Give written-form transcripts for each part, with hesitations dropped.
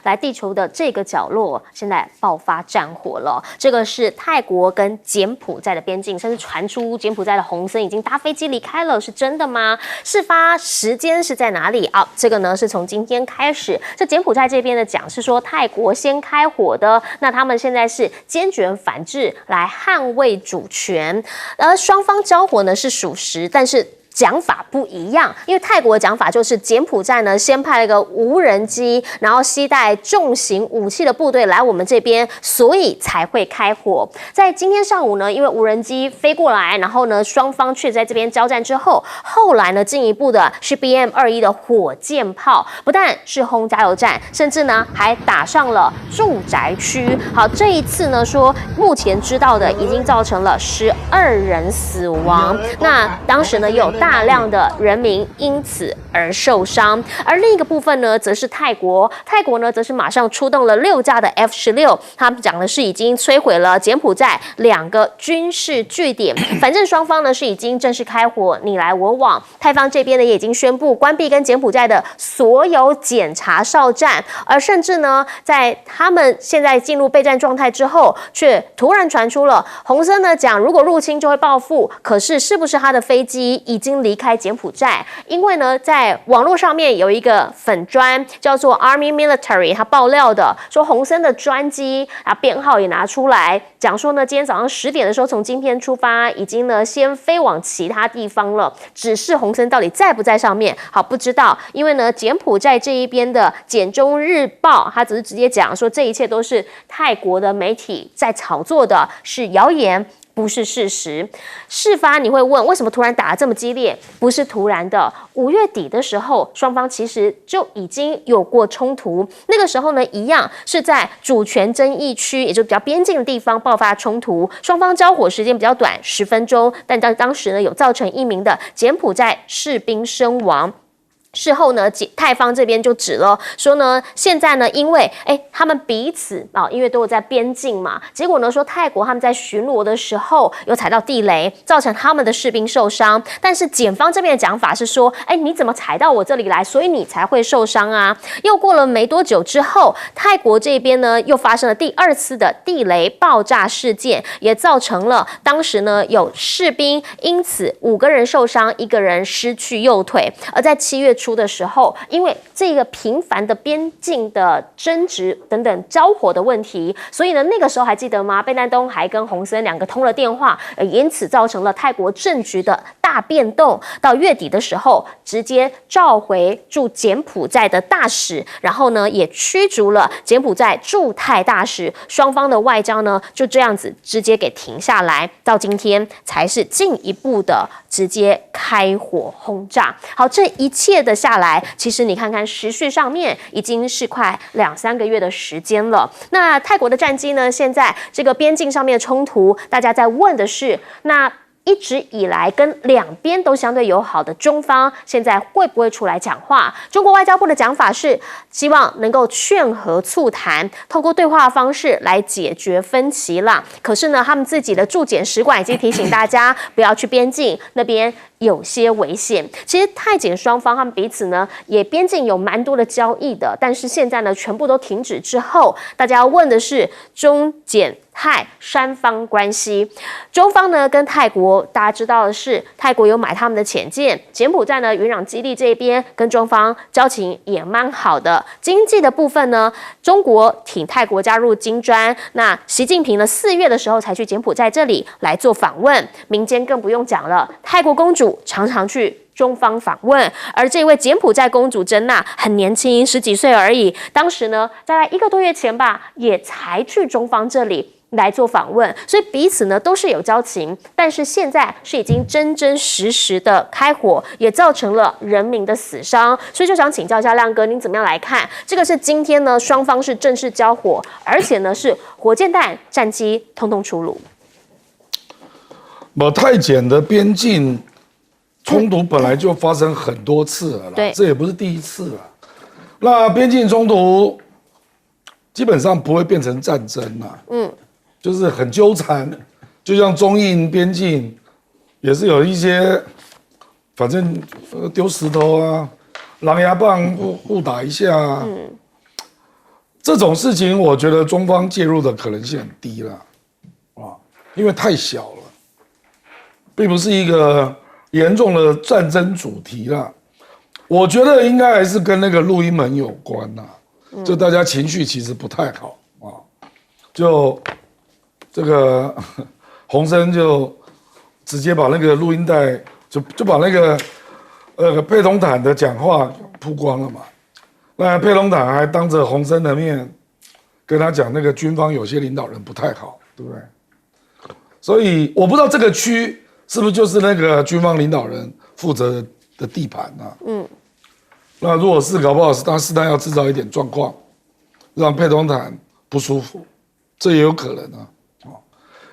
来地球的这个角落，现在爆发战火了。这个是泰国跟柬埔寨的边境，甚至传出柬埔寨的洪森已经搭飞机离开了，是真的吗？事发时间是在哪里啊？这个呢是从今天开始，这柬埔寨这边的讲是说泰国先开火的，那他们现在是坚决反制来捍卫主权，而双方交火呢是属实，但是讲法不一样，因为泰国的讲法就是柬埔寨呢先派了一个无人机，然后携带重型武器的部队来我们这边，所以才会开火。在今天上午呢，因为无人机飞过来，然后呢双方却在这边交战之后，后来呢进一步的是 BM-21的火箭炮，不但是轰加油站，甚至呢还打上了住宅区。好，这一次呢说目前知道的已经造成了12人死亡，那当时呢也有大量的人民因此而受伤，而另一个部分呢，则是泰国呢，则是马上出动了6架的 F-16，他们讲的是已经摧毁了柬埔寨2个军事据点，反正双方呢是已经正式开火，你来我往。泰方这边呢也已经宣布关闭跟柬埔寨的所有检查哨站，而甚至呢，在他们现在进入备战状态之后，却突然传出了洪森呢讲，如果入侵就会报复，可是不是他的飞机已经离开柬埔寨？因为呢，在网络上面有一个粉专叫做 Army Military， 他爆料的说洪森的专机啊编号也拿出来，讲说呢，今天早上10点的时候从金边出发，已经呢先飞往其他地方了，只是洪森到底在不在上面，好不知道。因为呢，柬埔寨这一边的柬中日报，他只是直接讲说这一切都是泰国的媒体在炒作的，是谣言，不是事实。事发你会问为什么突然打得这么激烈？不是突然的，5月底的时候，双方其实就已经有过冲突。那个时候呢，一样是在主权争议区，也就比较边境的地方爆发冲突，双方交火时间比较短，10分钟，但当时呢有造成1名的柬埔寨士兵身亡。事后呢，泰方这边就指了说呢，现在呢，因为他们彼此因为都有在边境嘛，结果呢说泰国他们在巡逻的时候有踩到地雷，造成他们的士兵受伤。但是检方这边的讲法是说，你怎么踩到我这里来，所以你才会受伤啊。又过了没多久之后，泰国这边呢又发生了第2次的地雷爆炸事件，也造成了当时呢有士兵因此5个人受伤，1个人失去右腿。而在7月初的时候，因为这个频繁的边境的争执等等交火的问题，所以呢，那个时候还记得吗？贝南东还跟洪森2个通了电话，因此造成了泰国政局的大变动。到月底的时候，直接召回驻柬埔寨的大使，然后呢，也驱逐了柬埔寨驻泰大使，双方的外交呢就这样子直接给停下来，到今天才是进一步的直接开火轰炸。好，这一切的下来，其实你看看时序上面已经是快2-3个月的时间了。那泰国的战机呢，现在这个边境上面的冲突，大家在问的是，那一直以来跟2边都相对友好的中方，现在会不会出来讲话？中国外交部的讲法是，希望能够劝和促谈，透过对话的方式来解决分歧啦。可是呢，他们自己的驻柬使馆已经提醒大家不要去边境那边，有些危险。其实泰柬双方他们彼此呢也边境有蛮多的交易的，但是现在呢全部都停止之后，大家要问的是中柬泰3方关系。中方呢跟泰国，大家知道的是，泰国有买他们的潜舰，柬埔寨呢元壤基地这边跟中方交情也蛮好的。经济的部分呢，中国挺泰国加入金砖，那习近平呢4月的时候才去柬埔寨这里来做访问，民间更不用讲了，泰国公主常常去中方访问，而这位柬埔寨公主珍娜很年轻，10几岁而已，当时呢在1个多月前吧，也才去中方这里来做访问，所以彼此呢都是有交情，但是现在是已经真真实实的开火，也造成了人民的死伤，所以就想请教一下亮哥，您怎么样来看？这个是今天呢双方是正式交火，而且呢是火箭弹、战机通通出炉。泰柬的边境冲突本来就发生很多次了啦，这也不是第一次了。那边境冲突基本上不会变成战争啦，就是很纠缠，就像中印边境也是有一些，反正丢石头啊、狼牙棒互打一下啊，这种事情，我觉得中方介入的可能性很低了，啊，因为太小了，并不是一个严重的战争主题了。我觉得应该还是跟那个录音门有关呐，就大家情绪其实不太好啊，就这个洪森就直接把那个录音带就把那个佩东坦的讲话曝光了嘛。那佩东坦还当着洪森的面跟他讲，那个军方有些领导人不太好，对不对？所以我不知道这个区是不是就是那个军方领导人负责的地盘啊？那如果是，搞不好是他适当要制造一点状况，让佩东坦不舒服，这也有可能啊。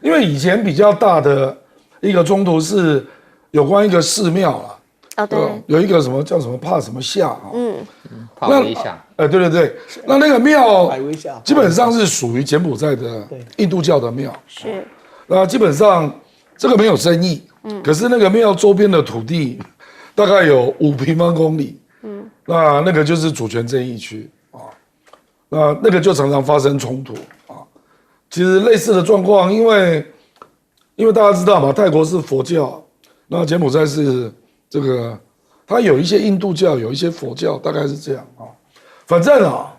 因为以前比较大的一个冲突是有关一个寺庙啊。对，有一个什么叫什么怕什么下啊？怕威下。对，那个庙基本上是属于柬埔寨的印度教的庙，是。那基本上这个没有争议，可是那个庙周边的土地大概有5平方公里，那个就是主权争议区啊，那个就常常发生冲突啊。其实类似的状况，因为大家知道嘛，泰国是佛教，那柬埔寨是。这个它有一些印度教，有一些佛教，大概是这样啊。反正啊，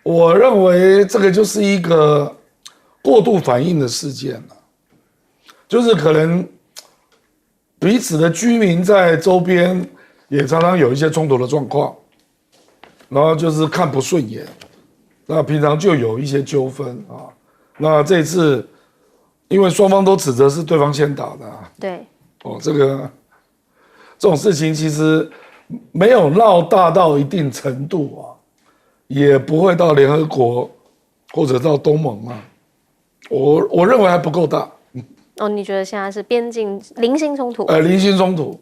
我认为这个就是一个过度反应的事件了，就是可能彼此的居民在周边也常常有一些冲突的状况，然后就是看不顺眼，那平常就有一些纠纷啊。那这次因为双方都指责是对方先打的，对，这种事情其实没有闹大到一定程度啊，也不会到联合国或者到东盟啊，我认为还不够大。你觉得现在是边境零星冲突？零星冲突，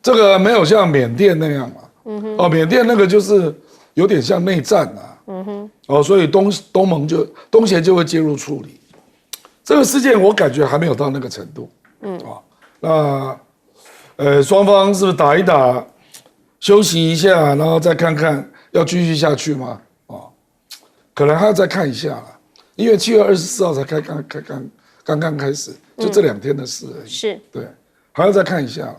这个没有像缅甸那样嘛，缅甸那个就是有点像内战啊，所以东盟协就会介入处理。这个事件我感觉还没有到那个程度，那。双方是不是打一打，休息一下，然后再看看要继续下去吗？可能还要再看一下啦，因为7月24号才刚刚开始，就这2天的事而已。是，对，还要再看一下啦。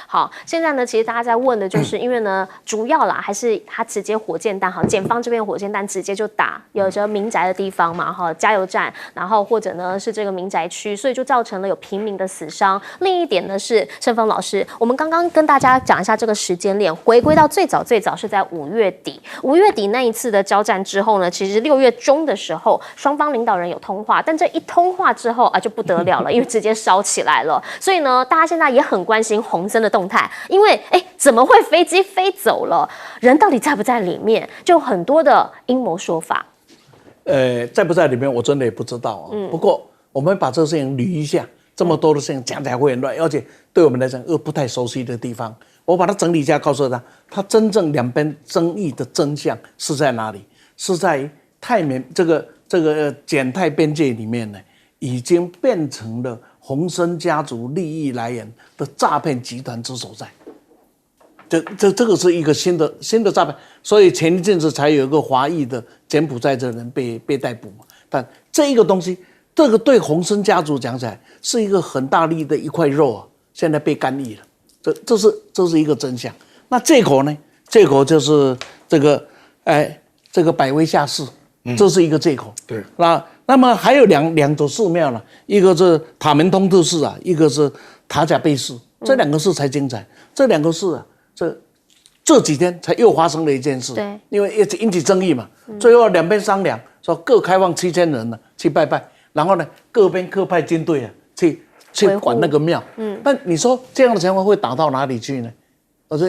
好，现在呢，其实大家在问的就是，因为呢，主要啦还是他直接火箭弹，检方这边火箭弹直接就打有着民宅的地方嘛，加油站，然后或者呢是这个民宅区，所以就造成了有平民的死伤。另一点呢是盛峰老师，我们刚刚跟大家讲一下这个时间链，回归到最早是在5月底，5月底那一次的交战之后呢，其实6月中的时候，双方领导人有通话，但这一通话之后就不得了了，因为直接烧起来了。所以呢，大家现在也很关心洪森的动态，因为怎么会飞机飞走了？人到底在不在里面？就很多的阴谋说法。在不在里面，我真的也不知道啊。不过我们把这个事情捋一下，这么多的事情讲起来会很乱，而且对我们来讲又不太熟悉的地方，我把它整理一下，告诉他真正两边争议的真相是在哪里？是在泰缅这个柬泰边界里面呢，已经变成了洪森家族利益来源的诈骗集团之所在。这个是一个新的诈骗，所以前一阵子才有一个华裔的柬埔寨的人被逮捕嘛。但这一个东西，这个对洪森家族讲起来是一个很大力的一块肉啊，现在被干预了。这是一个真相。那这口呢？这口就是这个百威下士，这是一个借口。对。那么还有两座寺庙了，一个是塔门通特寺啊，一个是塔甲贝寺，这2个寺才精彩。这2个寺啊，这几天才又发生了一件事，对，因为一直引起争议嘛，最后两边商量说各开放7000人呢去拜拜，然后呢各边各派军队啊去管那个庙，但你说这样的情况会打到哪里去呢？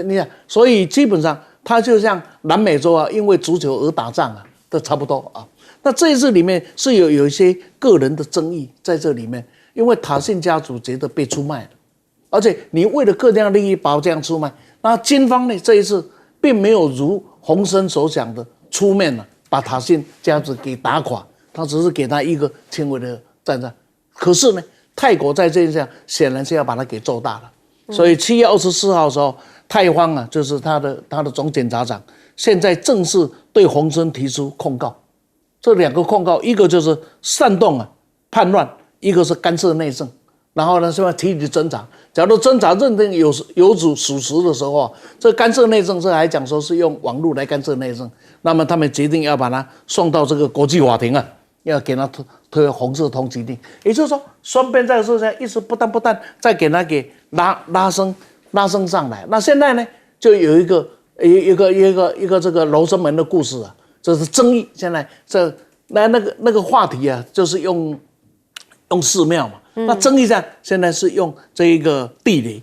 你看，所以基本上它就像南美洲啊，因为足球而打仗啊，都差不多啊。那这一次里面是有一些个人的争议在这里面，因为塔信家族觉得被出卖了，而且你为了个人利益把我这样出卖，那军方呢这一次并没有如洪森所讲的出面了，把塔信家族给打垮，他只是给他一个轻微的战争。可是呢，泰国在这一项显然是要把它给做大了，所以7月24号的时候，泰方啊，就是他的总检察长，现在正式对洪森提出控告。这2个控告，一个就是煽动啊叛乱，一个是干涉内政。然后呢，现在提起侦查，假如侦查认定有属实的时候啊，这干涉内政，这还讲说是用网络来干涉内政，那么他们决定要把他送到这个国际法庭啊，要给他推红色通缉令。也就是说，双边在这事上一直不断再给他拉升上来。那现在呢，就有一个这个罗生门的故事啊。这是争议，现在那个话题啊，就是用寺庙嘛。那争议上现在是用这一个地雷。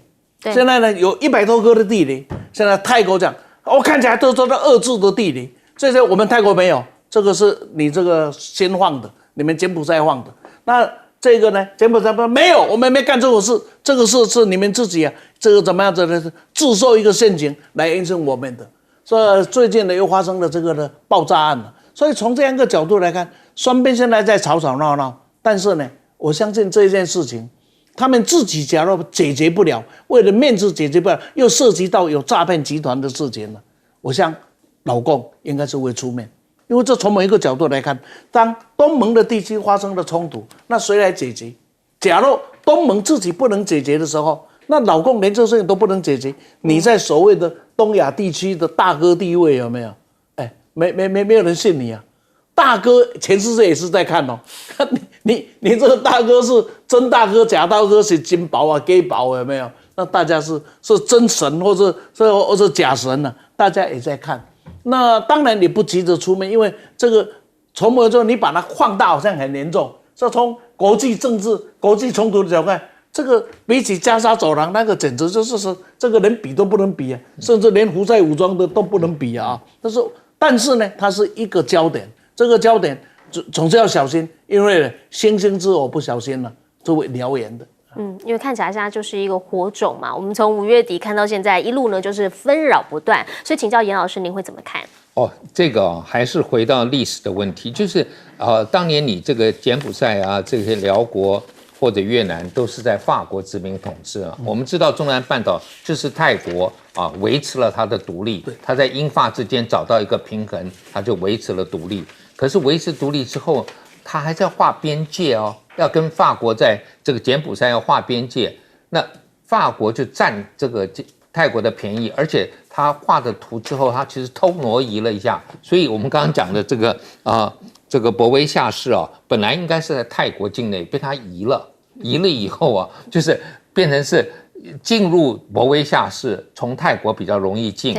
现在呢有100多颗的地雷，现在泰国讲，我看起来都是2制的地雷，这些我们泰国没有，这个是你这个先放的，你们柬埔寨放的。那这个呢，柬埔寨没有，我们没干这种事，这个是你们自己啊，这个怎么样子呢？制造一个陷阱来验证我们的。所以最近呢又发生了这个的爆炸案了，所以从这样一个角度来看，双边现在在吵闹闹，但是呢，我相信这件事情，他们自己假如解决不了，为了面子解决不了，又涉及到有诈骗集团的事情了，我想老共应该是会出面，因为这从某一个角度来看，当东盟的地区发生了冲突，那谁来解决？假如东盟自己不能解决的时候，那老共连这事情都不能解决，你在所谓的东亚地区的大哥地位有没有？哎，没有人信你啊！大哥，全世界也是在看哦。你这个大哥是真大哥，假大哥是金宝啊、gay 宝有没有？那大家是真神或者假神呢、啊？大家也在看。那当然你不急着出面，因为这个从某种你把它放大好像很严重。这从国际政治、国际冲突的角度看。这个比起加沙走廊那个简直就是这个连比都不能比啊，甚至连胡塞武装的都不能比啊。但是呢，它是一个焦点，这个焦点总是要小心，因为星星之火不小心了，就会燎原的。因为看起来现在就是一个火种嘛，我们从5月底看到现在一路呢就是纷扰不断，所以请教严老师，您会怎么看？这个还是回到历史的问题，就是当年你这个柬埔寨啊，这些辽国。或者越南都是在法国殖民统治啊。我们知道中南半岛就是泰国啊维持了它的独立，它在英法之间找到一个平衡，它就维持了独立。可是维持独立之后，它还在画边界哦，要跟法国在这个柬埔寨要画边界，那法国就占这个泰国的便宜，而且他画的图之后，他其实偷挪移了一下，所以我们刚刚讲的这个博威下市啊，本来应该是在泰国境内，被他移了以后啊，就是变成是进入博威下市，从泰国比较容易进，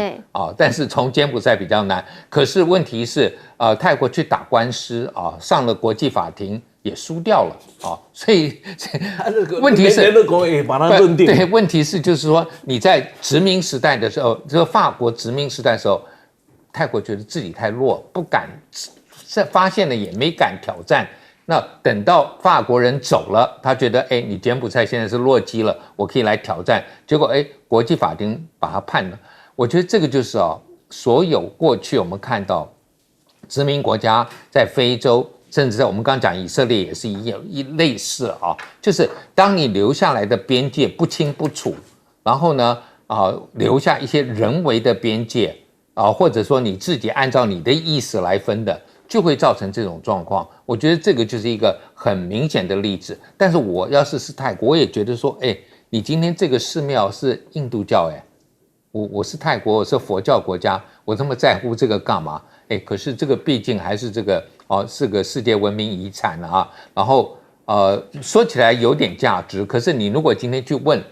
但是从柬埔寨比较难。可是问题是，泰国去打官司啊，上了国际法庭也输掉了啊，所以问题是把它认定。对，问题是就是说你在殖民时代的时候，这个法国殖民时代的时候，泰国觉得自己太弱，不敢。发现了也没敢挑战，那等到法国人走了，他觉得你柬埔寨现在是落基了，我可以来挑战，结果国际法庭把他判了。我觉得这个就是所有过去我们看到殖民国家在非洲，甚至在我们刚刚讲以色列也是类似就是当你留下来的边界不清不楚，然后呢留下一些人为的边界或者说你自己按照你的意思来分的。就会造成这种状况，我觉得这个就是一个很明显的例子。但是我要是泰国，我也觉得说，你今天这个寺庙是印度教，我是泰国，我是佛教国家，我这么在乎这个干嘛？可是这个毕竟还是这个是个世界文明遗产啊。然后说起来有点价值，可是你如果今天去问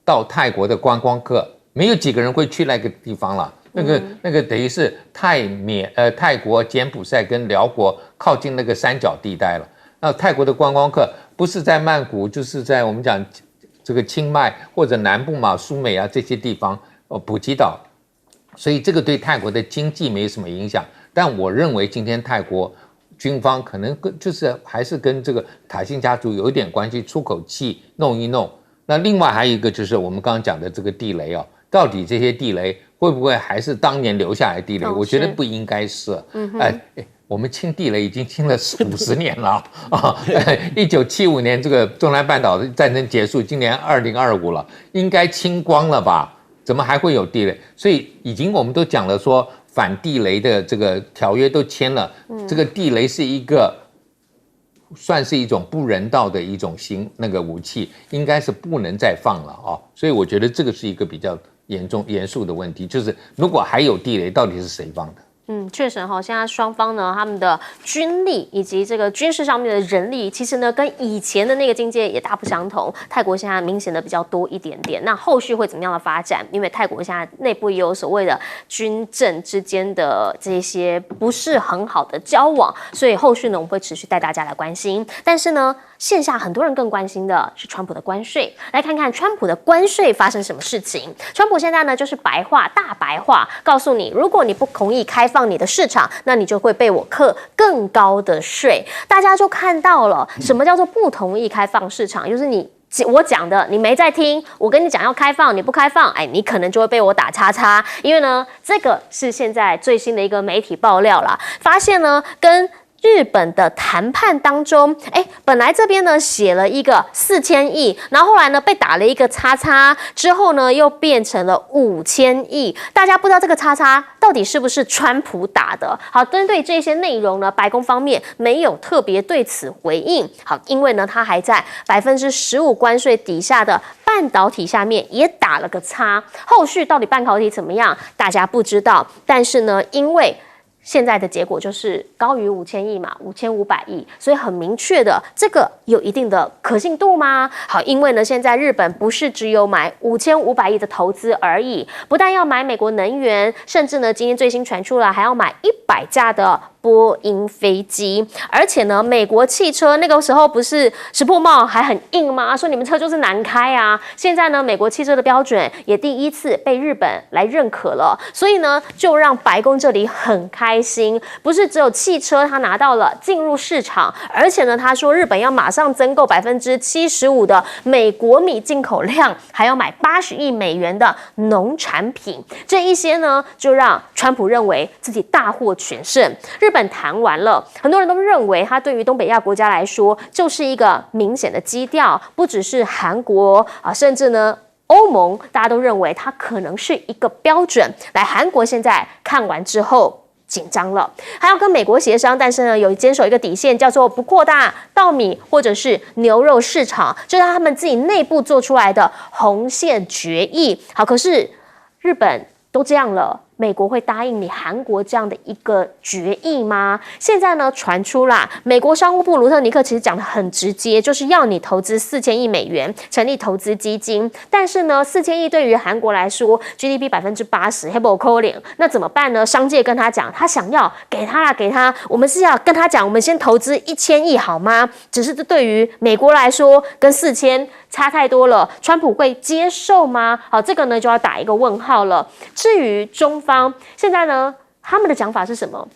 到泰国的观光客，没有几个人会去那个地方了。那个等于是泰国、柬埔寨跟辽国靠近那个三角地带了。那泰国的观光客不是在曼谷，就是在我们讲这个清迈或者南部嘛、苏美啊这些地方，普吉岛。所以这个对泰国的经济没什么影响。但我认为今天泰国军方可能就是还是跟这个塔信家族有一点关系，出口气弄一弄。那另外还有一个就是我们刚刚讲的这个地雷到底这些地雷会不会还是当年留下来的地雷？我觉得不应该是。我们清地雷已经清了50年了1975年这个中南半岛的战争结束，今年2025了，应该清光了吧？怎么还会有地雷？所以我们都讲了说反地雷的这个条约都签了，这个地雷是一个算是一种不人道的一种武器，应该是不能再放了哦。所以我觉得这个是一个比较严肃的问题，就是如果还有地雷，到底是谁放的？确实哈，现在双方呢，他们的军力以及这个军事上面的人力，其实呢跟以前的那个境界也大不相同。泰国现在明显的比较多一点点，那后续会怎么样的发展？因为泰国现在内部也有所谓的军政之间的这些不是很好的交往，所以后续呢我们会持续带大家来关心。但是呢，线下很多人更关心的是川普的关税，来看看川普的关税发生什么事情。川普现在呢就是大白话告诉你，如果你不同意开放你的市场，那你就会被我课更高的税。大家就看到了什么叫做不同意开放市场，就是我讲的你没在听，我跟你讲要开放，你不开放，你可能就会被我打叉叉。因为呢，这个是现在最新的一个媒体爆料啦，发现呢跟日本的谈判当中，本来这边呢写了一个4000亿，然后后来呢被打了一个叉叉，之后呢又变成了5000亿。大家不知道这个叉叉到底是不是川普打的？好，针对这些内容呢，白宫方面没有特别对此回应。好，因为呢他还在15%关税底下的半导体下面也打了个叉。后续到底半导体怎么样，大家不知道。但是呢，因为现在的结果就是高于5000亿嘛，5500亿，所以很明确的，这个有一定的可信度吗？好，因为呢，现在日本不是只有买5500亿的投资而已，不但要买美国能源，甚至呢，今天最新传出来还要买100架的波音飞机，而且呢，美国汽车那个时候不是石破茂还很硬吗？说你们车就是难开啊。现在呢，美国汽车的标准也第一次被日本来认可了，所以呢，就让白宫这里很开心，不是只有汽车他拿到了进入市场，而且呢，他说日本要马上增购75%的美国米进口量，还要买80亿美元的农产品，这一些呢，就让川普认为自己大获全胜。日本谈完了，很多人都认为它对于东北亚国家来说就是一个明显的基调，不只是韩国甚至呢欧盟，大家都认为它可能是一个标准。来，韩国现在看完之后紧张了，还要跟美国协商，但是呢有坚守一个底线，叫做不扩大稻米或者是牛肉市场，这是他们自己内部做出来的红线决议。好，可是日本都这样了，美国会答应你韩国这样的一个决议吗？现在呢传出啦，美国商务部卢特尼克其实讲得很直接，就是要你投资4000亿美元成立投资基金。但是呢，4000亿对于韩国来说 GDP 80%，黑不扣脸，那怎么办呢？商界跟他讲，他想要给他啦，给他，我们是要跟他讲，我们先投资1000亿好吗？只是这对于美国来说，跟4000差太多了，川普会接受吗？好，这个呢就要打一个问号了。至于中方现在呢，他们的讲法是什么？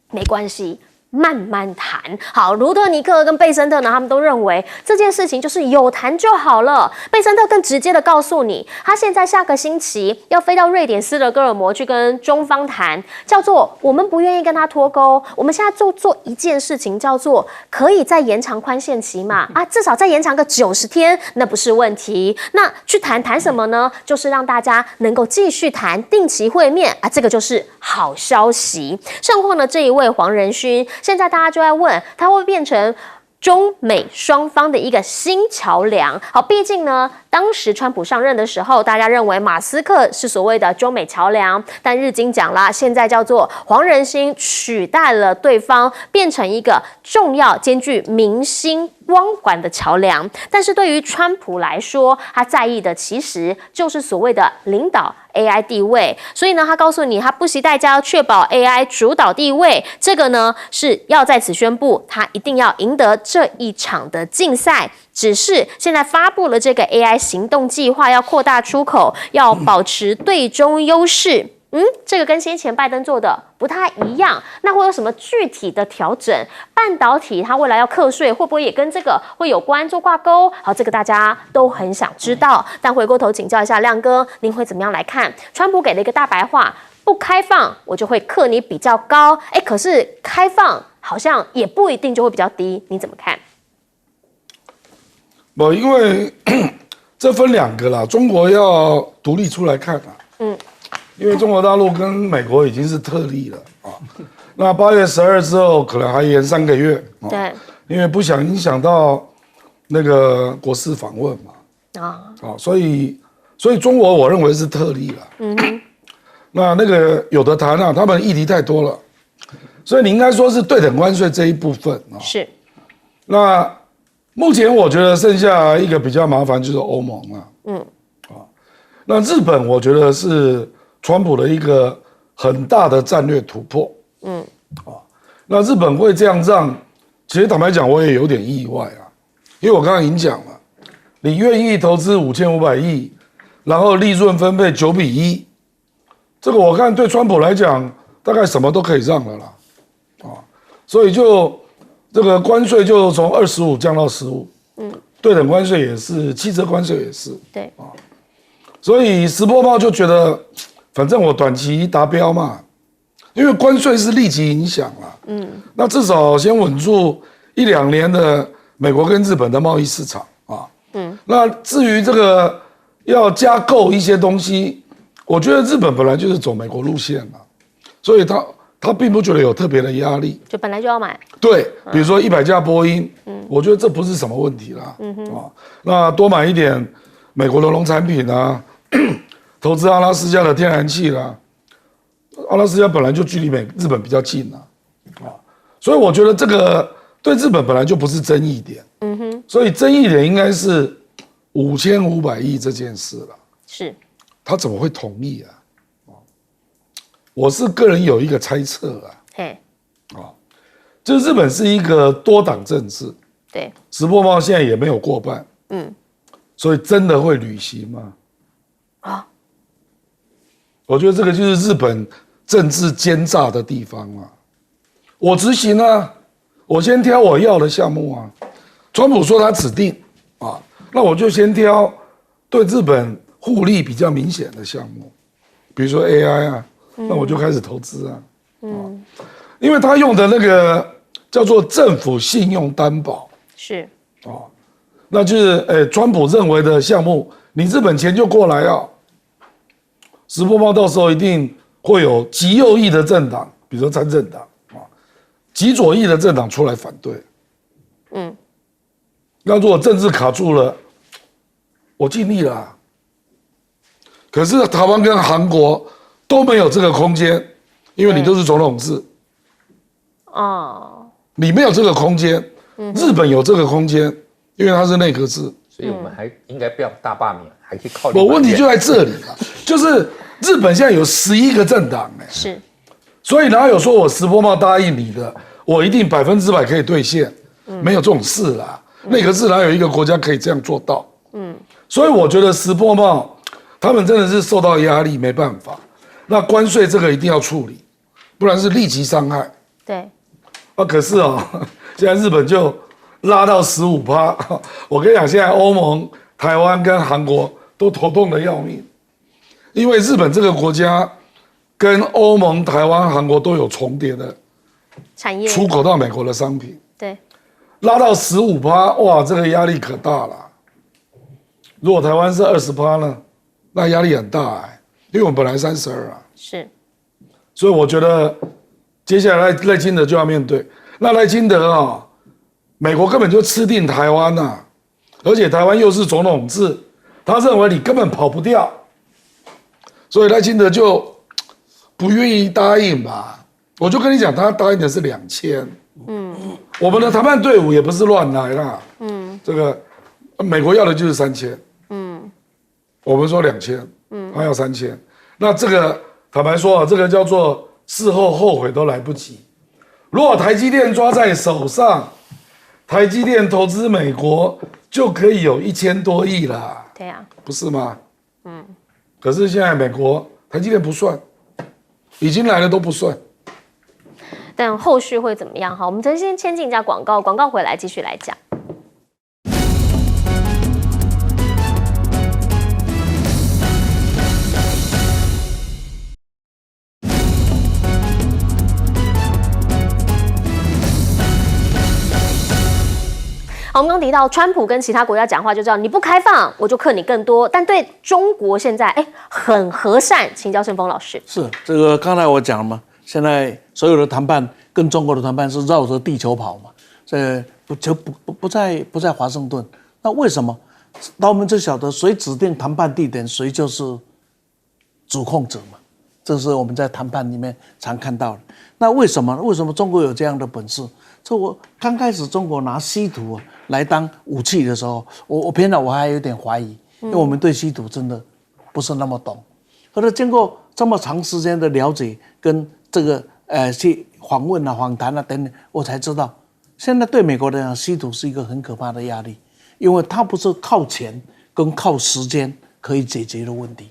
没关系，慢慢谈。好，卢特尼克跟贝森特呢，他们都认为这件事情就是有谈就好了。贝森特更直接的告诉你，他现在下个星期要飞到瑞典斯德哥尔摩去跟中方谈，叫做我们不愿意跟他脱钩，我们现在就做一件事情，叫做可以再延长宽限期嘛，至少再延长个90天，那不是问题。那去谈什么呢？就是让大家能够继续谈定期会面这个就是好消息。甚或呢，这一位黄仁勋，现在大家就在问，他会变成中美双方的一个新桥梁。好，毕竟呢，当时川普上任的时候，大家认为马斯克是所谓的中美桥梁，但日经讲啦，现在叫做黄仁勋取代了对方，变成一个重要兼具明星光环的桥梁。但是对于川普来说，他在意的其实就是所谓的领导 AI 地位，所以呢，他告诉你，他不惜代价要确保 AI 主导地位。这个呢，是要在此宣布，他一定要赢得这一场的竞赛。只是现在发布了这个 AI 行动计划，要扩大出口，要保持对中优势。这个跟先前拜登做的不太一样，那会有什么具体的调整？半导体它未来要课税，会不会也跟这个会有关做挂钩？好，这个大家都很想知道。但回过头请教一下亮哥，您会怎么样来看？川普给了一个大白话，不开放我就会课你比较高，可是开放好像也不一定就会比较低，你怎么看？因为这分2个啦，中国要独立出来看啊，因为中国大陆跟美国已经是特例了啊。那8月12日之后可能还延3个月，对，因为不想影响到那个国事访问嘛，所以中国我认为是特例了，那个有的谈啊，他们议题太多了，所以你应该说是对等关税这一部分啊，是，那目前我觉得剩下一个比较麻烦就是欧盟了，那日本我觉得是川普的一个很大的战略突破，那日本会这样让，其实坦白讲我也有点意外啊，因为我刚刚已经讲了，你愿意投资5500亿，然后利润分配9:1，这个我看对川普来讲大概什么都可以让了啦，所以就这个关税就从25降到15，对等关税也是，汽车关税也是，对，所以石破茂就觉得，反正我短期达标嘛，因为关税是立即影响啦，那至少先稳住1-2年的美国跟日本的贸易市场啊，那至于这个要加购一些东西，我觉得日本本来就是走美国路线嘛，所以他并不觉得有特别的压力，就本来就要买，对，比如说100架波音，我觉得这不是什么问题啦，那多买一点美国的农产品啊，投资阿拉斯加的天然气啦，阿拉斯加本来就距离日本比较近啊，所以我觉得这个对日本本来就不是争议点，所以争议点应该是5500亿这件事了，是，他怎么会同意啊？我是个人有一个猜测啊，嘿，就是日本是一个多党政治，对，石破茂现在也没有过半，所以真的会履行吗？我觉得这个就是日本政治奸诈的地方啊。我执行啊，我先挑我要的项目啊。川普说他指定啊，那我就先挑对日本互利比较明显的项目，比如说 AI 啊。那我就开始投资啊，因为他用的那个叫做政府信用担保，是，那就是川普认为的项目，你日本钱就过来啊，石破茂到时候一定会有极右翼的政党，比如说参政党啊，极左翼的政党出来反对，那如果政治卡住了，我尽力了啊，可是台湾跟韩国都没有这个空间，因为你都是总统制，你没有这个空间，日本有这个空间，因为它是内阁制，所以我们还应该不要大罢免，还可以靠。我问题就在这里了，就是日本现在有11个政党，是，所以哪有说我石破茂答应你的，我一定100%可以兑现，没有这种事啦，内阁制哪有一个国家可以这样做到？所以我觉得石破茂他们真的是受到压力，没办法。那关税这个一定要处理，不然是立即伤害。对。可是现在日本就拉到15%，我跟你讲，现在欧盟、台湾跟韩国都头痛的要命，因为日本这个国家跟欧盟、台湾、韩国都有重叠的产业出口到美国的商品，对，拉到15%，哇，这个压力可大了。如果台湾是20%呢，那压力很大因为我们本来32啊，是，所以我觉得接下来赖清德就要面对。那赖清德美国根本就吃定台湾而且台湾又是总统制，他认为你根本跑不掉，所以赖清德就不愿意答应吧。我就跟你讲，他答应的是2000，我们的谈判队伍也不是乱来啦，这个美国要的就是3000，我们说2000。他要3000，那这个坦白说这个叫做事后后悔都来不及。如果台积电抓在手上，台积电投资美国就可以有1000多亿啦，对啊，不是吗？可是现在美国台积电不算，已经来了都不算。但后续会怎么样？我们先进一下广告，广告回来继续来讲。好，我我们刚提到川普跟其他国家讲话就知道，你不开放我就克你更多，但对中国现在很和善，请教盛峰老师。是这个刚才我讲了嘛，现在所有的谈判跟中国的谈判是绕着地球跑嘛，这不在华盛顿，那为什么？那我们就晓得谁指定谈判地点，谁就是主控者嘛，这是我们在谈判里面常看到的。那为什么中国有这样的本事？这我刚开始中国拿稀土来当武器的时候，我偏我还有点怀疑，因为我们对稀土真的不是那么懂。可是经过这么长时间的了解跟这个去访问啊、访谈啊等等，我才知道，现在对美国来讲，稀土是一个很可怕的压力，因为它不是靠钱跟靠时间可以解决的问题。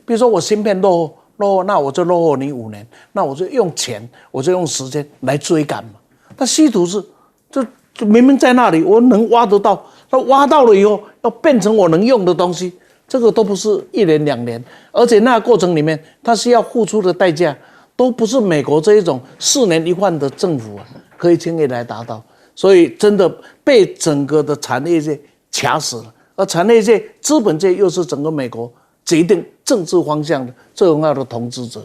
比如说我芯片落后，那我就落后你5年，那我就用钱，我就用时间来追赶嘛。但稀土是就明明在那里，我能挖得到，那挖到了以后要变成我能用的东西，这个都不是1年2年，而且那个过程里面，它需要付出的代价，都不是美国这一种4年一换的政府可以轻易来达到。所以真的被整个的产业界卡死了，而产业界、资本界又是整个美国决定政治方向的最重要的统治者。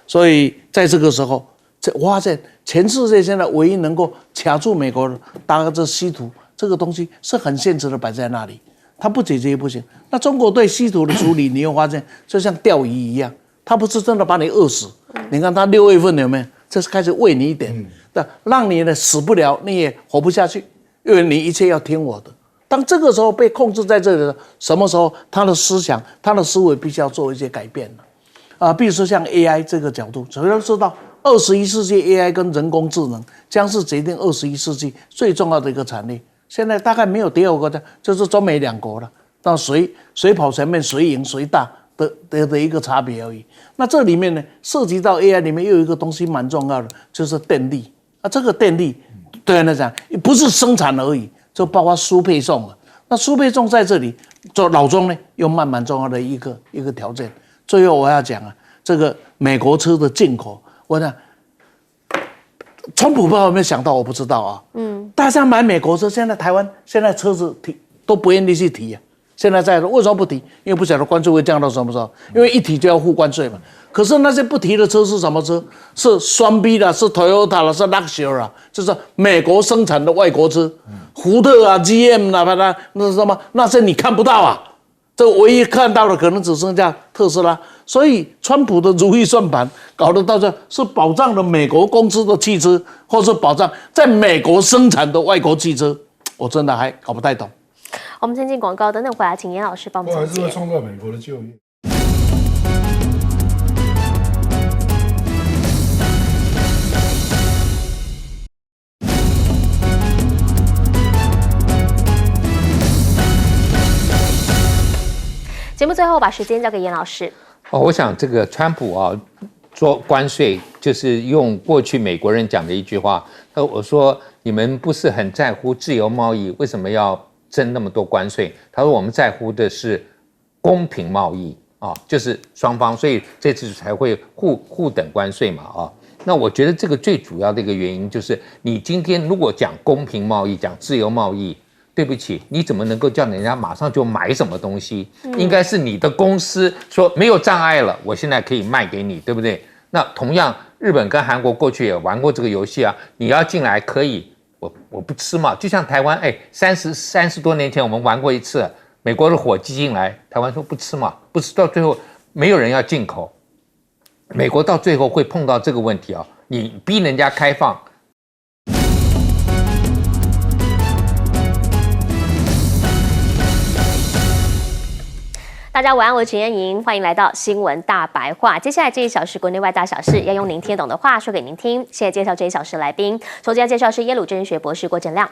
所以在这个时候，我发现全世界现在唯一能够卡住美国的，大概这稀土这个东西是很现实的摆在那里，它不解决也不行。那中国对稀土的处理，你会发现就像钓鱼一样，它不是真的把你饿死。你看它6月份有没有？这是开始喂你一点，让你呢死不了，你也活不下去，因为你一切要听我的。当这个时候被控制在这里的，什么时候他的思想、他的思维必须要做一些改变了比如说像 AI 这个角度，首先知道21世纪 AI 跟人工智能将是决定21世纪最重要的一个产业。现在大概没有第二个国家，就是中美2国了。那谁跑前面，谁赢谁大的一个差别而已。那这里面呢，涉及到 AI 里面又有一个东西蛮重要的，就是电力。这个电力对人来讲不是生产而已，就包括输配送了。那输配送在这里做老中呢，又蛮重要的一个条件。最后我要讲这个美国车的进口，我想川普不知道有没有想到，我不知道大家买美国车，现在台湾现在车子都不愿意去提现在为什么不提？因为不晓得关税会降到什么时候，因为一提就要付关税嘛。可是那些不提的车是什么车？是双 B 啦，是 Toyota 啦，是 Luxury 啦，就是美国生产的外国车，福特啊、GM 啦，那什么那些你看不到这唯一看到的可能只剩下特斯拉。所以川普的如意算盘搞得到这是保障了美国公司的汽车，或是保障在美国生产的外国汽车，我真的还搞不太懂。我们先进广告，等等回来请严老师帮我们总结。还是会创造美国的就业。节目最后把时间交给严老师。我想这个川普做关税，就是用过去美国人讲的一句话，我说你们不是很在乎自由贸易，为什么要征那么多关税？他说我们在乎的是公平贸易就是双方，所以这次才会互等关税嘛那我觉得这个最主要的一个原因就是，你今天如果讲公平贸易，讲自由贸易，对不起，你怎么能够叫人家马上就买什么东西？应该是你的公司说没有障碍了，我现在可以卖给你，对不对？那同样，日本跟韩国过去也玩过这个游戏你要进来可以，我不吃嘛。就像台湾，30多年前我们玩过一次，美国的火鸡进来，台湾说不吃嘛，不吃到最后没有人要进口，美国到最后会碰到这个问题你逼人家开放。大家晚安，我是陈燕莹，欢迎来到新闻大白话。接下来这1小时国内外大小事，要用您听懂的话说给您听。现在介绍这1小时来宾，首先要介绍是耶鲁政治学博士郭正亮，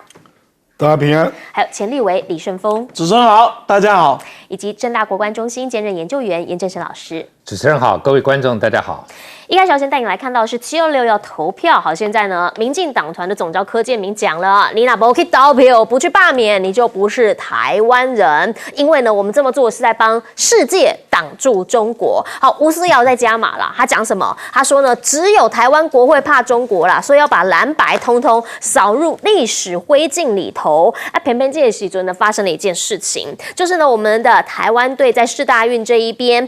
大家平安。还有前立委李顺峰，主持人好，大家好，以及政大国关中心兼任研究员严正声老师。主持人好，各位观众大家好。一开始先带你来看到的是726要投票。好，现在呢，民进党团的总召柯建铭讲了，你哪不去投票，不去罢免，你就不是台湾人。因为呢，我们这么做是在帮世界挡住中国。好，吴思瑶在加码啦，他讲什么？他说呢，只有台湾国会怕中国啦，所以要把蓝白通通扫入历史灰烬里头。偏偏这个时阵呢，发生了一件事情，就是呢，我们的台湾队在世大运这一边，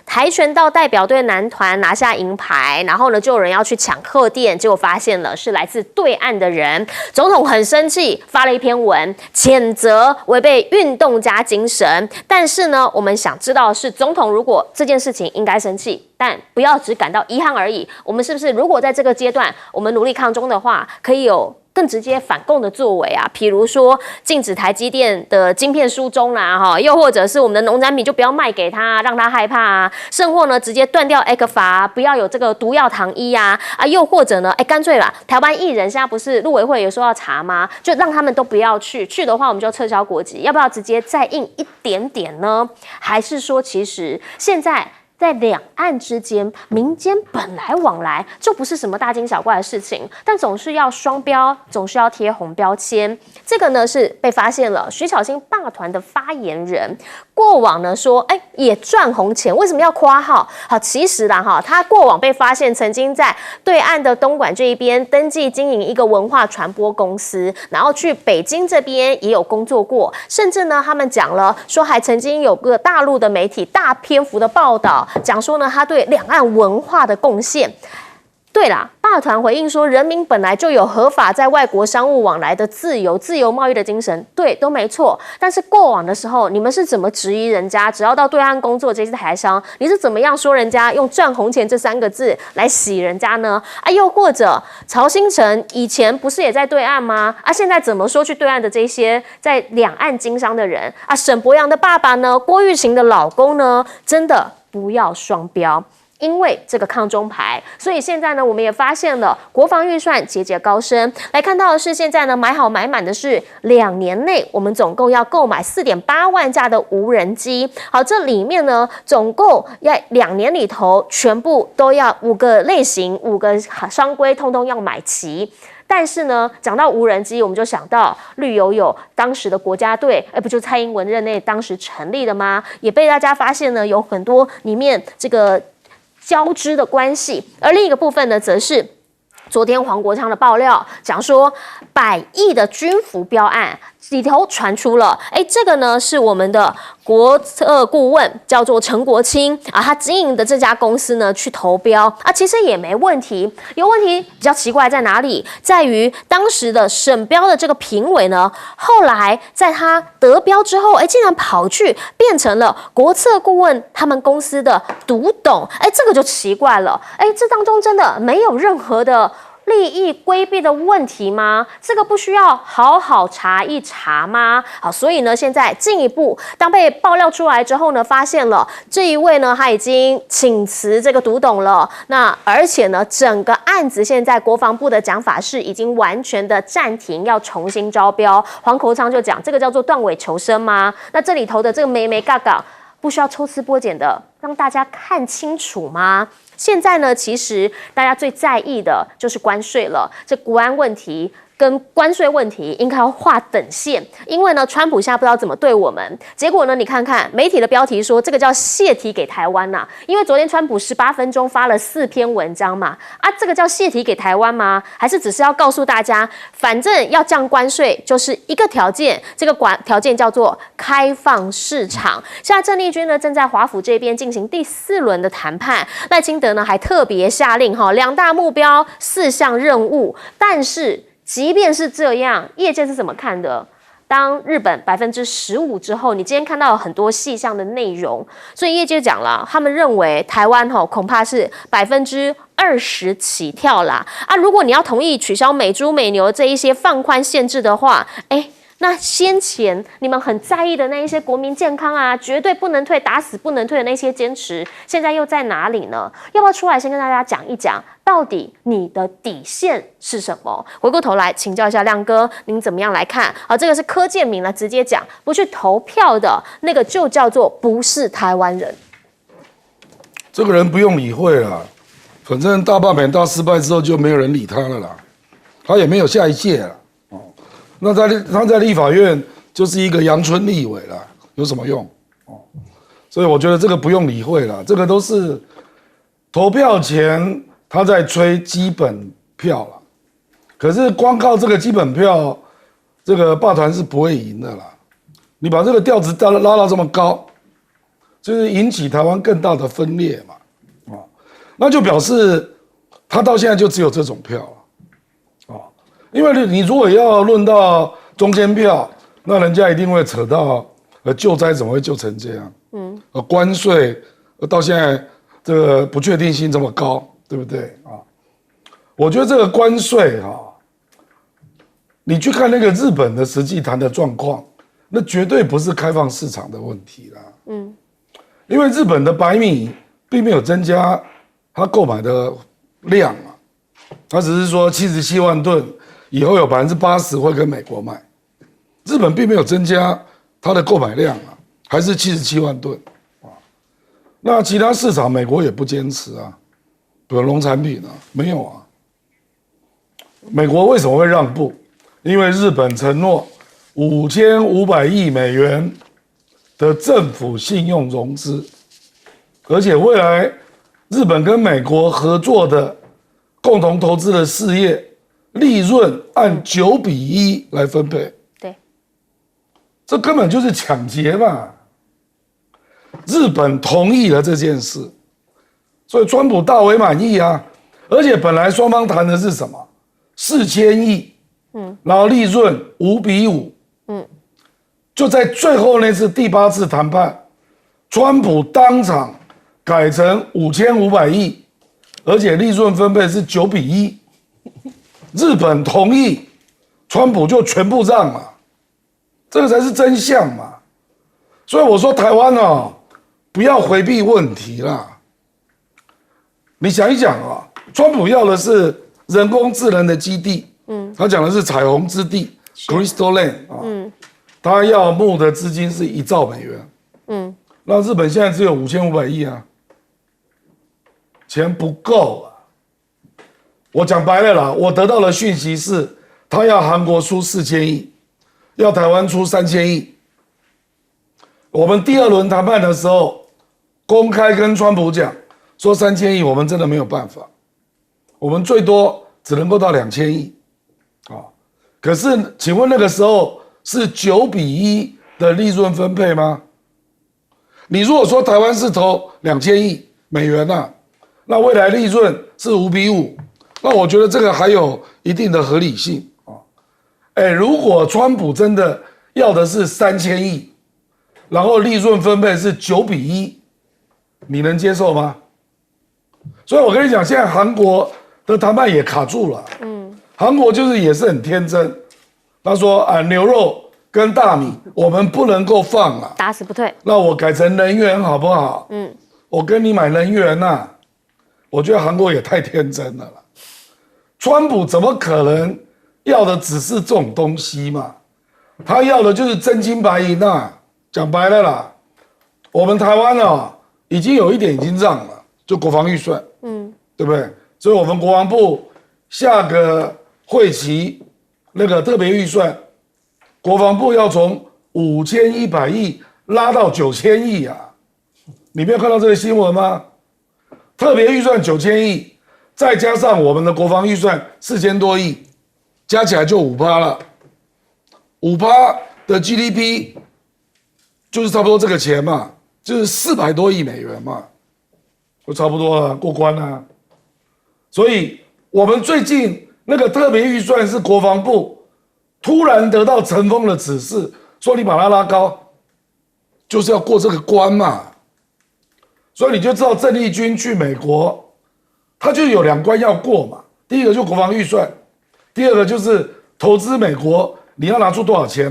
跆拳道代表队男团拿下银牌，然后呢，就有人要去抢贺电，结果发现了是来自对岸的人。总统很生气，发了一篇文，谴责违背运动家精神。但是呢，我们想知道的是，总统如果这件事情应该生气，但不要只感到遗憾而已。我们是不是如果在这个阶段，我们努力抗中的话，可以有更直接反共的作为啊，比如说禁止台积电的晶片疏中啦，又或者是我们的农产品就不要卖给他，让他害怕啊，甚或呢直接断掉 ECFA， 不要有这个毒药糖衣啊，又或者呢，干脆啦，台湾艺人现在不是陆委会有说要查吗？就让他们都不要去的话，我们就撤销国籍，要不要直接再硬一点点呢？还是说其实现在在两岸之间，民间本来往来就不是什么大惊小怪的事情，但总是要双标，总是要贴红标签。这个呢是被发现了，徐巧芯罢团的发言人过往呢说，也赚红钱，为什么要括号？好，其实啦他过往被发现曾经在对岸的东莞这一边登记经营一个文化传播公司，然后去北京这边也有工作过，甚至呢他们讲了说还曾经有个大陆的媒体大篇幅的报道。讲说呢，他对两岸文化的贡献。对啦，罢团回应说，人民本来就有合法在外国商务往来的自由贸易的精神，对，都没错。但是过往的时候，你们是怎么质疑人家？只要到对岸工作这些台商，你是怎么样说人家用赚红钱这3个字来洗人家呢？又或者曹兴诚以前不是也在对岸吗？现在怎么说去对岸的这些在两岸经商的人？沈伯洋的爸爸呢？郭玉琴的老公呢？真的不要双标。因为这个抗中牌，所以现在呢，我们也发现了国防预算节节高升。来看到的是，现在呢买好买满的是2年内，我们总共要购买4.8万架的无人机。好，这里面呢，总共要2年里头，全部都要5个类型、5个商规，通通要买齐。但是呢，讲到无人机，我们就想到绿油油当时的国家队，不就蔡英文任内当时成立的吗？也被大家发现呢，有很多里面这个交织的关系。而另一个部分呢，则是昨天黄国昌的爆料，讲说100亿的军服标案里头传出了，这个呢是我们的国策顾问叫做陈国清他经营的这家公司呢去投标其实也没问题。有问题比较奇怪在哪里？在于当时的审标的这个评委呢，后来在他得标之后，竟然跑去变成了国策顾问他们公司的独董，这个就奇怪了。这当中真的没有任何的利益规避的问题吗？这个不需要好好查一查吗？好，所以呢，现在进一步，当被爆料出来之后呢，发现了这一位呢，他已经请辞这个独董了。那而且呢，整个案子现在国防部的讲法是已经完全的暂停，要重新招标。黄国昌就讲，这个叫做断尾求生吗？那这里头的这个眉眉角角，不需要抽丝剥茧的让大家看清楚吗？现在呢，其实大家最在意的就是关税了。这国安问题跟关税问题应该要划等线，因为呢，川普现在不知道怎么对我们。结果呢，你看看媒体的标题说这个叫泄题给台湾呐，因为昨天川普18分钟发了4篇文章嘛，这个叫泄题给台湾吗？还是只是要告诉大家，反正要降关税就是一个条件，这个条件叫做开放市场。现在郑丽君呢正在华府这边进行第4轮的谈判，赖清德呢还特别下令2大目标4项任务，但是即便是这样，业界是怎么看的？当日本15%之后，你今天看到有很多细项的内容，所以业界讲了，他们认为台湾恐怕是20%起跳啦。如果你要同意取消美猪美牛这一些放宽限制的话，那先前你们很在意的那一些国民健康绝对不能退、打死不能退的那些坚持，现在又在哪里呢？要不要出来先跟大家讲一讲，到底你的底线是什么？回过头来请教一下亮哥，您怎么样来看？这个是柯建铭呢直接讲，不去投票的那个就叫做不是台湾人。这个人不用理会了，反正大罢免大失败之后就没有人理他了啦，他也没有下一届了。哦，那他在立法院就是一个阳春立委了，有什么用？哦，所以我觉得这个不用理会了，这个都是投票前他在吹基本票了。可是光靠这个基本票，这个罢团是不会赢的啦。你把这个调子拉到这么高，就是引起台湾更大的分裂嘛，那就表示他到现在就只有这种票了，因为你如果要论到中间票，那人家一定会扯到救灾怎么会救成这样，关税到现在这个不确定性这么高，对不对啊？我觉得这个关税你去看那个日本的实际谈的状况，那绝对不是开放市场的问题啦。因为日本的白米并没有增加它购买的量啊，它只是说77万吨以后有80%会跟美国买，日本并没有增加它的购买量啊，还是77万吨啊。那其他市场美国也不坚持啊，比如农产品啊，没有啊。美国为什么会让步？因为日本承诺5500亿美元的政府信用融资，而且未来日本跟美国合作的共同投资的事业，利润按9:1来分配。对，这根本就是抢劫嘛！日本同意了这件事，所以川普大为满意啊！而且本来双方谈的是什么？4000亿，然后利润5:5，就在最后那次第8次谈判，川普当场改成5500亿，而且利润分配是9:1，日本同意，川普就全部让嘛，这个才是真相嘛。所以我说台湾不要回避问题啦。你想一想川普要的是人工智能的基地，他讲的是彩虹之地 （Crystal Land） 他要募的资金是1兆美元，那日本现在只有5500亿啊，钱不够啊。我讲白了啦，我得到的讯息是，他要韩国出4000亿，要台湾出3000亿。我们第2轮谈判的时候，公开跟川普讲说3000亿我们真的没有办法，我们最多只能够到2000亿，可是请问那个时候是9:1的利润分配吗？你如果说台湾是投2000亿美元那未来利润是5:5，那我觉得这个还有一定的合理性如果川普真的要的是3000亿，然后利润分配是9:1，你能接受吗？所以我跟你讲，现在韩国的谈判也卡住了。韩国就是也是很天真，他说牛肉跟大米我们不能够放了，打死不退。那我改成能源好不好？我跟你买能源我觉得韩国也太天真了啦。川普怎么可能要的只是这种东西嘛？他要的就是真金白银讲白了啦，我们台湾已经有一点已经让了，就国防预算，对不对？所以我们国防部下个会期那个特别预算，国防部要从5100亿拉到9000亿啊！你没有看到这个新闻吗？特别预算9000亿，再加上我们的国防预算4000多亿，加起来就5%了。5%的 GDP 就是差不多这个钱嘛，就是400多亿美元嘛，就差不多了，过关了。所以我们最近那个特别预算是国防部突然得到陈峰的指示，说你把它拉高，就是要过这个关嘛。所以你就知道郑丽君去美国，他就有2关要过嘛。第一个就国防预算，第二个就是投资美国，你要拿出多少钱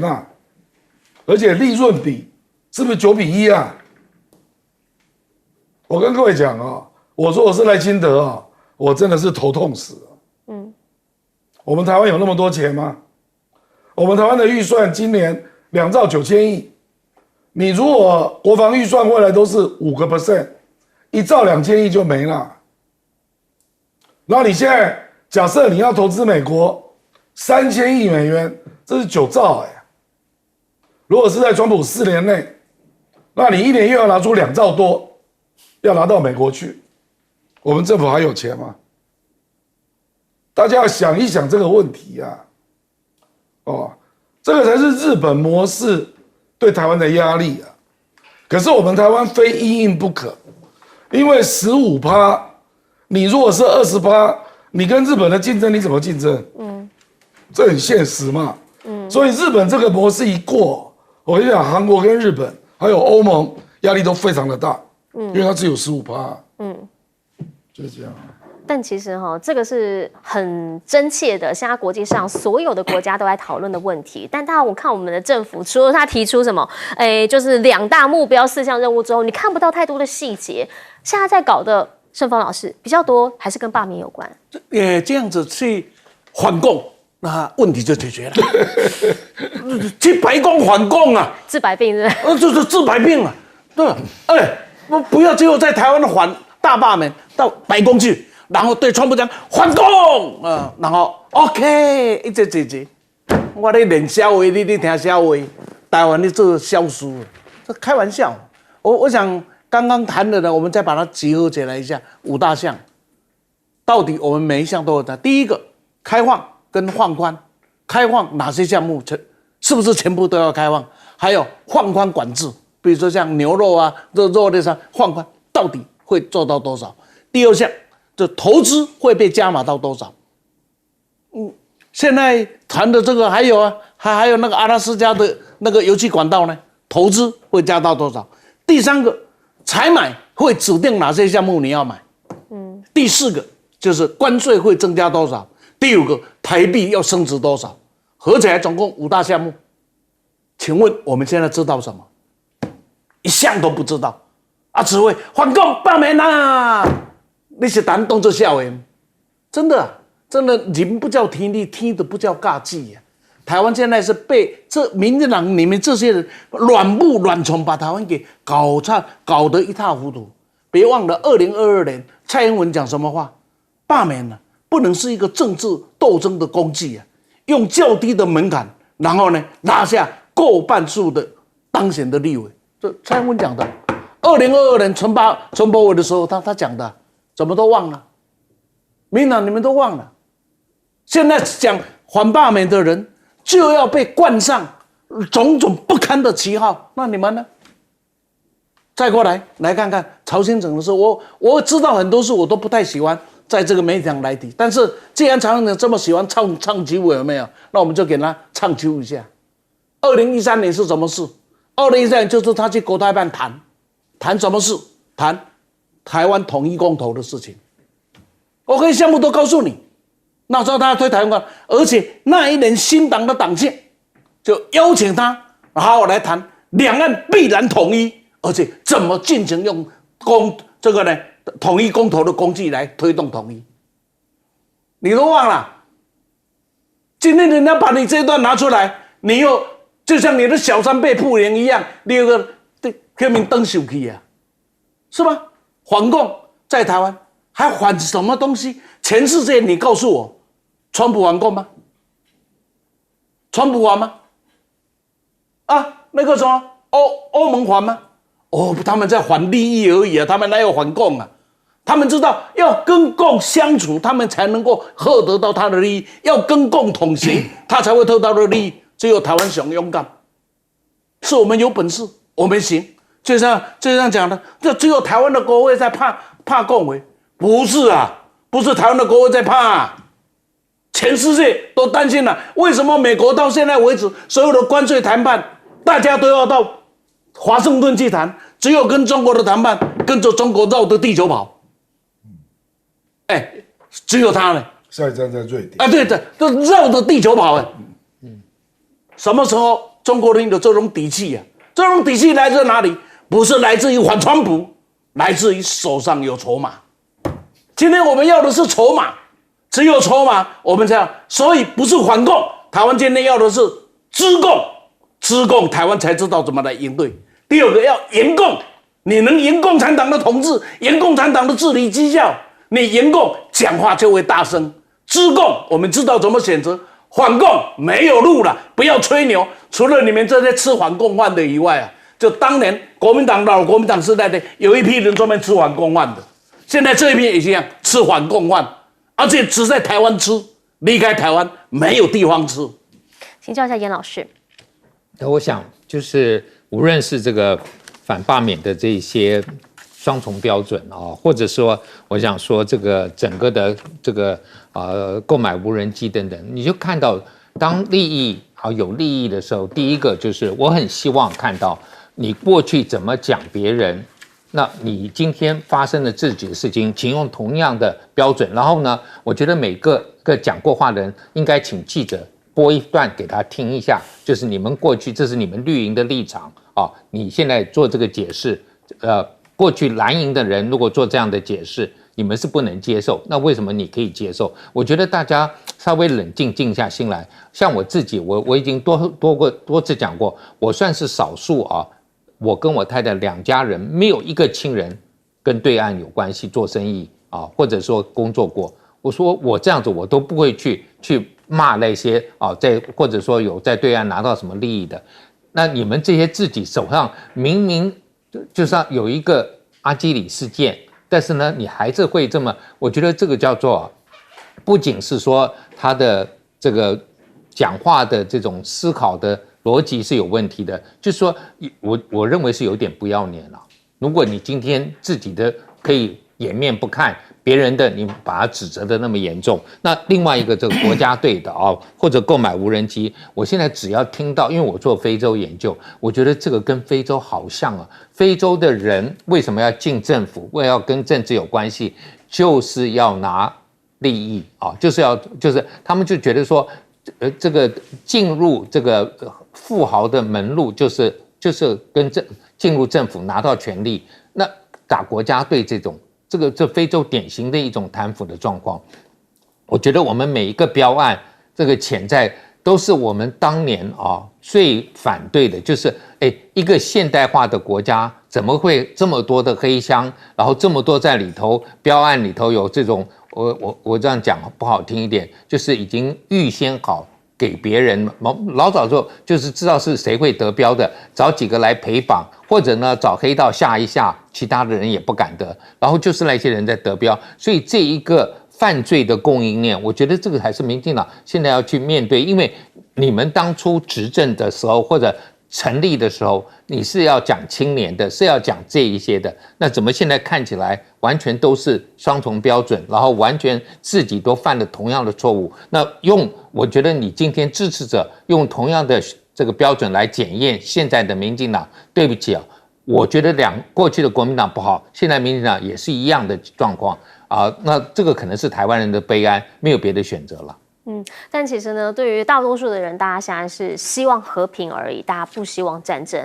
而且利润比是不是9:1啊？我跟各位讲我说我是赖清德我真的是头痛死了。我们台湾有那么多钱吗？我们台湾的预算今年2兆9千亿，你如果国防预算未来都是5%， 1兆2000亿就没了。然后你现在假设你要投资美国3000亿美元，这是9兆如果是在川普4年内，那你1年又要拿出2兆多，要拿到美国去，我们政府还有钱吗？大家要想一想这个问题这个才是日本模式对台湾的压力可是我们台湾非因应不可，因为15%，你如果是20%，你跟日本的竞争你怎么竞争？这很现实嘛。所以日本这个模式一过，我跟你讲，韩国跟日本还有欧盟压力都非常的大，因为它只有15%。就是这样。但其实这个是很真切的，现在国际上所有的国家都在讨论的问题。但我看我们的政府，除了他提出什么，就是2大目标4项任务之后，你看不到太多的细节。现在在搞的盛峰老师比较多，还是跟罢免有关。这样子去反共，那问题就解决了。去白宫反共治百病是不是？就是治百病对，不要最后在台湾的大罢免到白宫去。然后对川普讲反共然后 OK 一直解决。我咧练消话，你听消话，台湾你做消书，这开玩笑。我想刚刚谈的呢，我们再把它集合起来一下，5大项，到底我们每一项都有谈。第一个，开放跟放宽，开放哪些项目是不是全部都要开放？还有放宽管制，比如说像牛肉肉类上放宽，到底会做到多少？第二项。这投资会被加码到多少？现在谈的这个还有还有那个阿拉斯加的那个油气管道呢，投资会加到多少？第3个，采买会指定哪些项目你要买？第4个就是关税会增加多少？第5个，台币要升值多少？合起来总共5大项目。请问我们现在知道什么？一项都不知道只会反共罢免你是当作笑话，真的，人不叫天理，天都不叫尬技台湾现在是被这民进党你们这些人乱木乱冲，把台湾给搞得一塌糊涂。别忘了2022年蔡英文讲什么话？罢免不能是一个政治斗争的工具用较低的门槛，然后呢拿下过半数的当选的立委。这蔡英文讲的。2022年陈柏惟的时候，他讲的。怎么都忘了，民党你们都忘了。现在讲反罢免的人就要被冠上种种不堪的旗号，那你们呢？再过来看看曹先生的事，我知道很多事我都不太喜欢在这个媒体上来提，但是既然曹先生这么喜欢唱秋有没有？那我们就给他唱秋一下。2013年是什么事？2013年就是他去国台办谈什么事？谈台湾统一公投的事情，我可以项目都告诉你。那时候他推台湾，而且那一年新党的党庆就邀请他好好来谈两岸必然统一，而且怎么进行用这个呢统一公投的工具来推动统一。你都忘了？今天人家把你这段拿出来，你又就像你的小三被捕人一样，你有个革命灯手去啊，是吗？反共在台湾还反什么东西？全世界你告诉我，川普反共吗？川普反吗？那个什么欧盟反吗？他们在反利益而已他们哪有反共他们知道要跟共相处，他们才能够获得到他的利益；要跟共同行，他才会得到的利益。只有台湾熊勇敢，是我们有本事，我们行。就像讲的，就只有台湾的国会在怕共违，不是不是台湾的国会在怕全世界都担心了。为什么美国到现在为止，所有的关税谈判，大家都要到华盛顿去谈，只有跟中国的谈判，跟着中国绕着地球跑。只有他呢。下一站在瑞典。对的，都绕着地球跑什么时候中国人有这种底气这种底气来自哪里？不是来自于反川普，来自于手上有筹码。今天我们要的是筹码，只有筹码我们这样，所以不是反共。台湾今天要的是知共，台湾才知道怎么来应对。第二个要严共，你能赢共产党的统治，赢共产党的治理绩效，你赢共讲话就会大声。知共我们知道怎么选择，反共没有路了，不要吹牛。除了你们这些吃反共饭的以外啊，就当年国民党老国民党时代的有一批人专门吃反共饭的，现在这一批也是一样吃反共饭，而且只在台湾吃，离开台湾没有地方吃。请教一下严老师。我想就是无论是这个反罢免的这些双重标准啊，或者说我想说这个整个的这个购买无人机等等，你就看到当利益有利益的时候，第一个就是我很希望看到你过去怎么讲别人，那你今天发生的自己的事情，请用同样的标准。然后呢，我觉得每个讲过话的人应该请记者播一段给他听一下，就是你们过去这是你们绿营的立场啊，你现在做这个解释，过去蓝营的人如果做这样的解释，你们是不能接受，那为什么你可以接受？我觉得大家稍微冷静静下心来。像我自己，我已经多次讲过，我算是少数啊，我跟我太太两家人没有一个亲人跟对岸有关系做生意啊，或者说工作过。我说我这样子我都不会去骂那些或者说有在对岸拿到什么利益的。那你们这些自己手上明明就是有一个阿基里事件，但是呢，你还是会这么，我觉得这个叫做，不仅是说他的这个讲话的这种思考的逻辑是有问题的，就是说我认为是有点不要脸了。如果你今天自己的可以掩面不看，别人的你把它指责的那么严重，那另外一个这个国家队的或者购买无人机，我现在只要听到，因为我做非洲研究，我觉得这个跟非洲好像啊。非洲的人为什么要进政府？为了要跟政治有关系，就是要拿利益啊，就是他们就觉得说，这个进入这个富豪的门路，就是跟进入政府拿到权力，那打国家队这非洲典型的一种贪腐的状况。我觉得我们每一个标案，这个潜在都是我们当年最反对的，就是一个现代化的国家怎么会这么多的黑箱，然后这么多在里头标案里头有这种，我这样讲不好听一点，就是已经预先好给别人，老早就就是知道是谁会得标的，找几个来陪绑，或者呢找黑道吓一吓，其他的人也不敢得，然后就是那些人在得标，所以这一个犯罪的供应链，我觉得这个还是民进党现在要去面对，因为你们当初执政的时候或者成立的时候，你是要讲青年的，是要讲这一些的，那怎么现在看起来完全都是双重标准，然后完全自己都犯了同样的错误？那我觉得你今天支持者用同样的这个标准来检验现在的民进党，对不起我觉得过去的国民党不好，现在民进党也是一样的状况那这个可能是台湾人的悲哀，没有别的选择了。但其实呢，对于大多数的人，大家现在是希望和平而已，大家不希望战争。